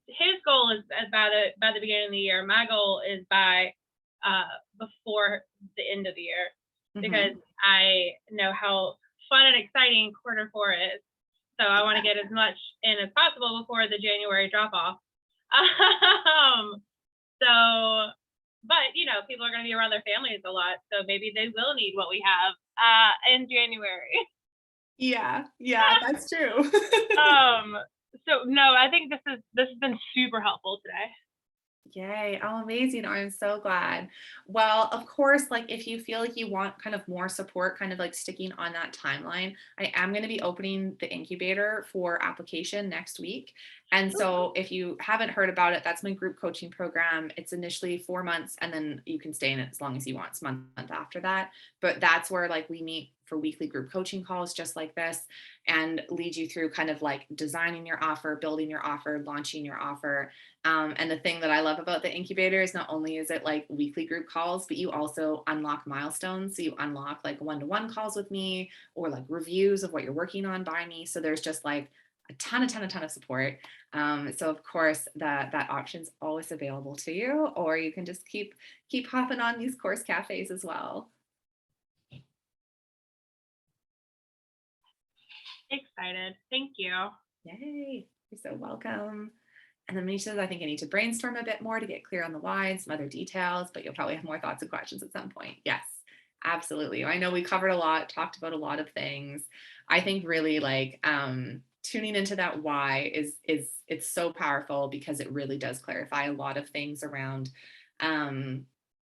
His goal is by the beginning of the year. My goal is by before the end of the year, because I know how fun and exciting Q4 is. So I want to get as much in as possible before the January drop off. But you know, people are going to be around their families a lot, so maybe they will need what we have in January. Yeah, that's true. So no, I think this has been super helpful today. Yay. Oh, amazing. I'm so glad. Well, of course, like if you feel like you want kind of more support, kind of like sticking on that timeline, I am going to be opening the incubator for application next week. And so if you haven't heard about it, that's my group coaching program. It's initially 4 months, and then you can stay in it as long as you want. It's month after that. But that's where like we meet for weekly group coaching calls just like this, and lead you through kind of like designing your offer, building your offer, launching your offer. And the thing that I love about the incubator is not only is it like weekly group calls, but you also unlock milestones. So you unlock like one-to-one calls with me, or like reviews of what you're working on by me. So there's just like a ton of support. So of course that option's always available to you, or you can just keep hopping on these course cafes as well. Excited. Thank you. Yay. You're so welcome. And then Manisha says, I think I need to brainstorm a bit more to get clear on the why and some other details, but you'll probably have more thoughts and questions at some point. Yes, absolutely. I know we covered a lot, talked about a lot of things. I think really like tuning into that why it's so powerful, because it really does clarify a lot of things around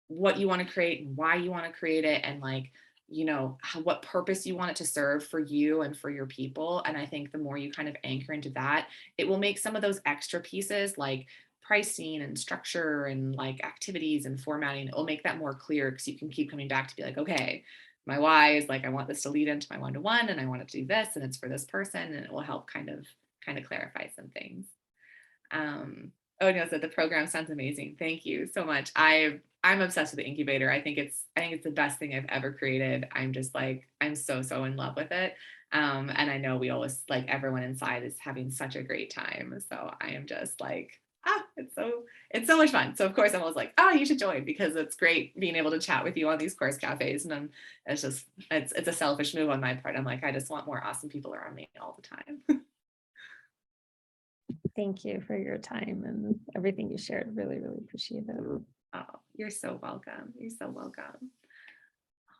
what you want to create, why you want to create it, and like, you know, what purpose you want it to serve for you and for your people. And I think the more you kind of anchor into that, it will make some of those extra pieces like pricing and structure and like activities and formatting, it will make that more clear, because you can keep coming back to be like, okay, my why is like, I want this to lead into my one-to-one, and I want it to do this, and it's for this person, and it will help kind of clarify some things. Oh no, so the program sounds amazing. Thank you so much. I I'm obsessed with the Incubator. I think it's the best thing I've ever created. I'm just like, I'm so in love with it. And I know we always, like, everyone inside is having such a great time. So I am just like, it's so much fun. So of course I'm always like, you should join, because it's great being able to chat with you on these course cafes. And then it's a selfish move on my part. I'm like, I just want more awesome people around me all the time. Thank you for your time and everything you shared. Really, really appreciate it. Oh, you're so welcome. You're so welcome.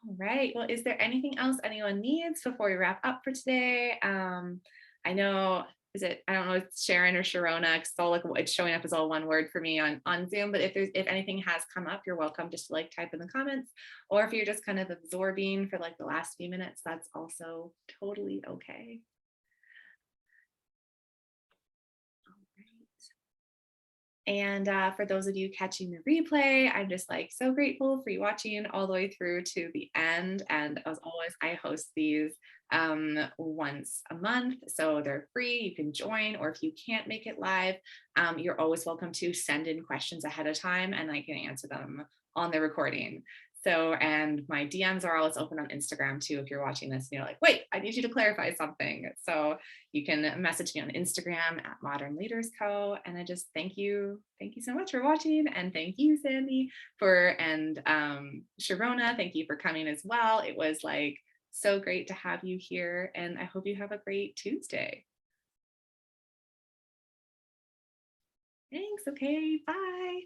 All right. Well, is there anything else anyone needs before we wrap up for today? I know, I don't know if it's Sharon or Sharona, because it's showing up as all one word for me on Zoom, but if anything has come up, you're welcome just to like type in the comments, or if you're just kind of absorbing for like the last few minutes, that's also totally okay. And for those of you catching the replay, I'm just like so grateful for you watching all the way through to the end. And as always, I host these once a month, so they're free. You can join, or if you can't make it live, you're always welcome to send in questions ahead of time, and I can answer them on the recording. So, and my DMs are always open on Instagram too. If you're watching this and you're like, wait, I need you to clarify something. So you can message me on Instagram at Modern Leaders Co. And I just thank you so much for watching. And thank you, Sandy, and Sharona, thank you for coming as well. It was like so great to have you here. And I hope you have a great Tuesday. Thanks. Okay, bye.